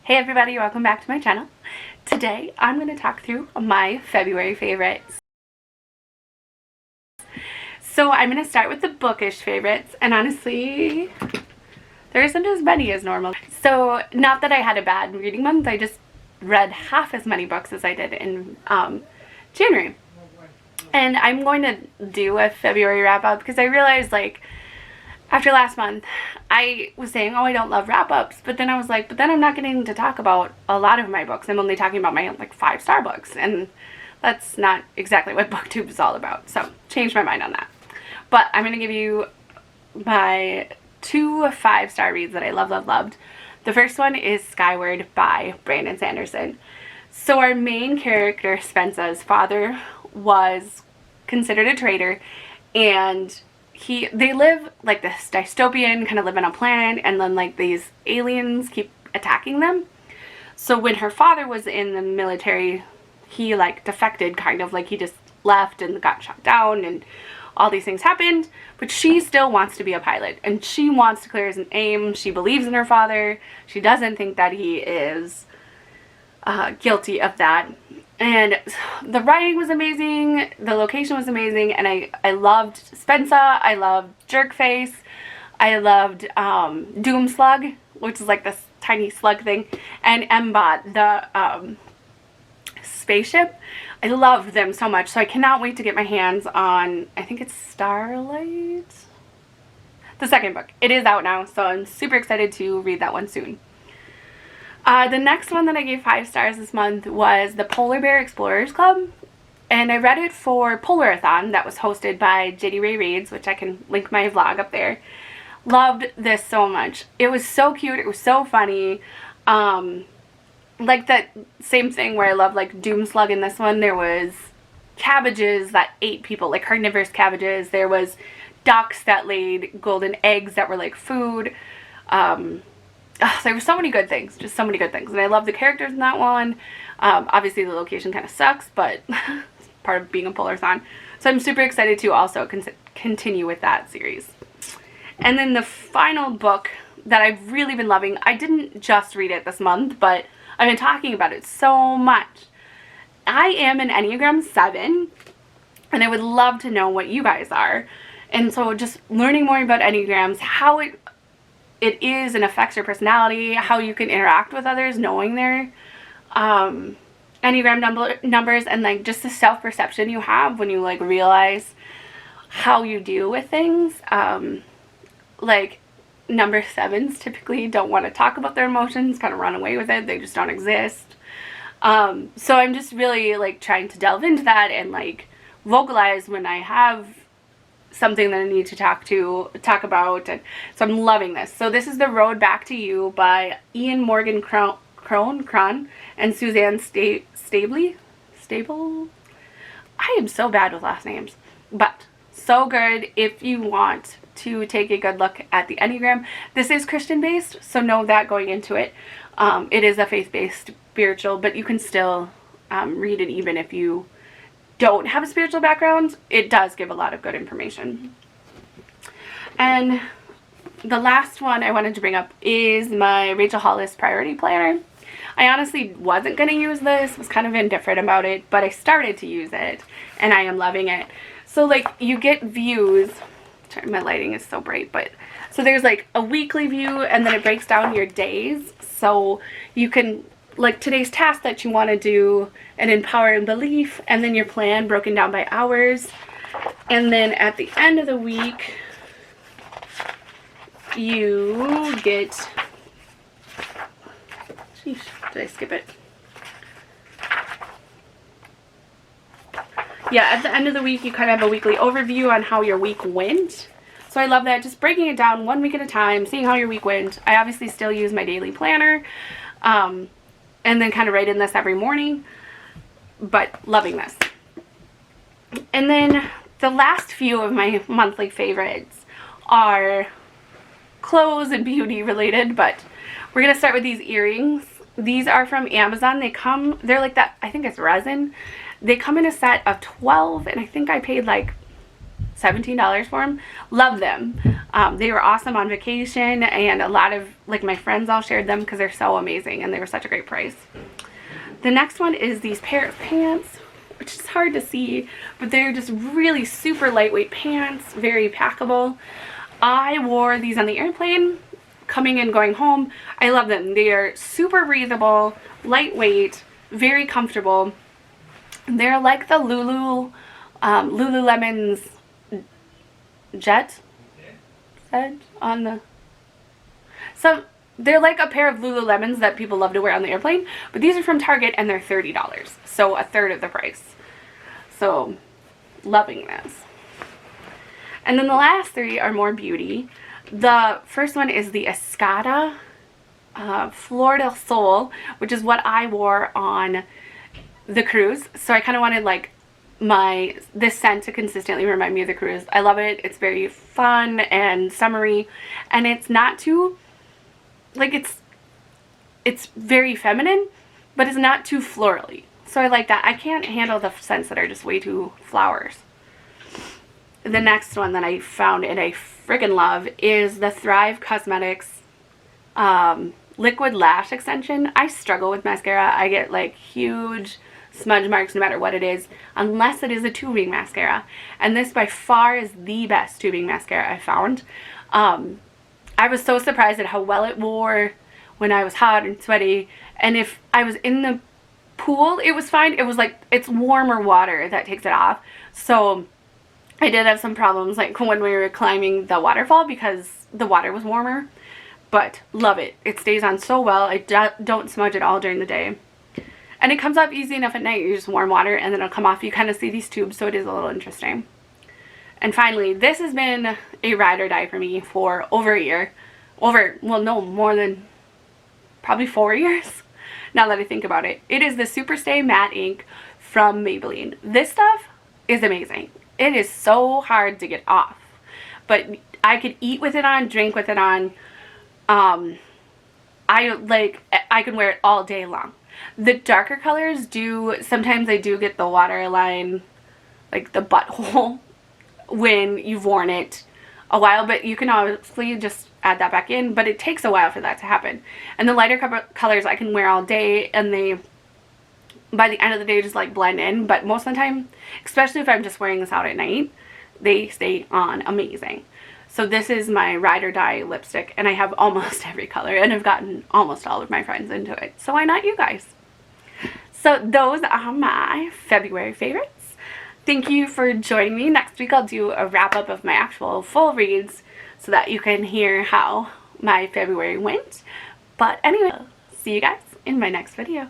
Hey everybody, welcome back to my channel. Today I'm going to talk through my February favorites. So I'm going to start with the bookish favorites, and honestly there isn't as many as normal. So not that I had a bad reading month, I just read half as many books as I did in January. And I'm going to do a February wrap up because I realized, like, after last month, I was saying, oh, I don't love wrap-ups, but then I was like, but then I'm not getting to talk about a lot of my books. I'm only talking about my, like, 5-star books, and that's not exactly what BookTube is all about, so changed my mind on that. But I'm going to give you my 2 5-star reads that I loved. The first one is Skyward by Brandon Sanderson. So our main character, Spence's father, was considered a traitor, and they live like this dystopian kind of live on a planet, and then like these aliens keep attacking them. So when her father was in the military, he like defected, kind of like he just left and got shot down, and all these things happened. But she still wants to be a pilot, and she wants to clear his name. She believes in her father. She doesn't think that he is guilty of that. And the writing was amazing, the location was amazing, and I loved Spencer, I loved Jerkface, I loved Doom Slug, which is like this tiny slug thing, and M-Bot, the spaceship. I loved them so much, so I cannot wait to get my hands on, I think it's Starlight? The second book. It is out now, so I'm super excited to read that one soon. The next one that I gave 5 stars this month was the Polar Bear Explorers Club, and I read it for Polarathon that was hosted by JD Ray Reads, which I can link my vlog up there. Loved this so much. It was so cute, it was so funny. Like that same thing where I love like Doom Slug in this one, there was cabbages that ate people, like carnivorous cabbages. There was ducks that laid golden eggs that were like food. There were so many good things, just so many good things, and I love the characters in that one. Obviously the location kind of sucks, but it's part of being a Polarathon, so I'm super excited to also continue with that series. And then the final book that I've really been loving, I didn't just read it this month, but I've been talking about it so much. I am an Enneagram 7, and I would love to know what you guys are, and so just learning more about Enneagrams, how it is and affects your personality, how you can interact with others, knowing their Enneagram numbers, and like just the self-perception you have when you like realize how you deal with things. Like number 7s typically don't want to talk about their emotions, kind of run away with it, they just don't exist. So I'm just really like trying to delve into that and like vocalize when I have something that I need to talk about, and so I'm loving this. So this is The Road Back to You by Ian Morgan Cron and Suzanne Stable. I am so bad with last names, but so good if you want to take a good look at the Enneagram. This is Christian based, so know that going into it. It is a faith-based spiritual, but you can still read it even if you don't have a spiritual background. It does give a lot of good information. And the last one I wanted to bring up is my Rachel Hollis Priority Planner. I honestly wasn't going to use this, was kind of indifferent about it, but I started to use it, and I am loving it. So like you get views, sorry, my lighting is so bright, but so there's like a weekly view, and then it breaks down your days, so you can like today's task that you want to do, an empowering belief, and then your plan broken down by hours. And then at the end of the week you get, sheesh, did I skip it? Yeah, at the end of the week you kind of have a weekly overview on how your week went. So I love that, just breaking it down 1 week at a time, seeing how your week went. I obviously still use my daily planner, and then kind of write in this every morning, but loving this. And then the last few of my monthly favorites are clothes and beauty related, but we're gonna start with these earrings. These are from Amazon. They're like that, I think it's resin. They come in a set of 12, and I think I paid like $17 for them. Love them. They were awesome on vacation, and a lot of like my friends all shared them because they're so amazing and they were such a great price. The next one is these pair of pants, which is hard to see, but they're just really super lightweight pants, very packable. I wore these on the airplane coming and going home. I love them. They are super breathable, lightweight, very comfortable. They're like the Lululemon's Jet on the, so they're like a pair of Lululemons that people love to wear on the airplane, but these are from Target and they're $30, so a third of the price. So loving this. And then the last three are more beauty. The first one is the Escada Flor del Sol, which is what I wore on the cruise. So I kind of wanted like this scent to consistently remind me of the cruise. I love it. It's very fun and summery, and it's not too, like, it's very feminine, but it's not too florally. So I like that. I can't handle the scents that are just way too flowers. The next one that I found and I friggin' love is the Thrive Cosmetics Liquid Lash Extension. I struggle with mascara. I get like huge smudge marks no matter what it is, unless it is a tubing mascara. And this by far is the best tubing mascara I found. I was so surprised at how well it wore when I was hot and sweaty. And if I was in the pool, it was fine. It was like, it's warmer water that takes it off. So I did have some problems like when we were climbing the waterfall because the water was warmer. But love it. It stays on so well. I don't smudge it all during the day. And it comes off easy enough at night. You just warm water and then it'll come off. You kind of see these tubes, so it is a little interesting. And finally, this has been a ride or die for me for over a year. Well, no, more than probably 4 years, now that I think about it. It is the Superstay Matte Ink from Maybelline. This stuff is amazing. It is so hard to get off. But I could eat with it on, drink with it on. I could wear it all day long. The darker colors sometimes I do get the waterline, like the butthole, when you've worn it a while, but you can obviously just add that back in, but it takes a while for that to happen. And the lighter colors I can wear all day, and they, by the end of the day, just like blend in, but most of the time, especially if I'm just wearing this out at night, they stay on amazing. So this is my ride or die lipstick, and I have almost every color, and I've gotten almost all of my friends into it. So why not you guys? So those are my February favorites. Thank you for joining me. Next week I'll do a wrap up of my actual full reads so that you can hear how my February went. But anyway, see you guys in my next video.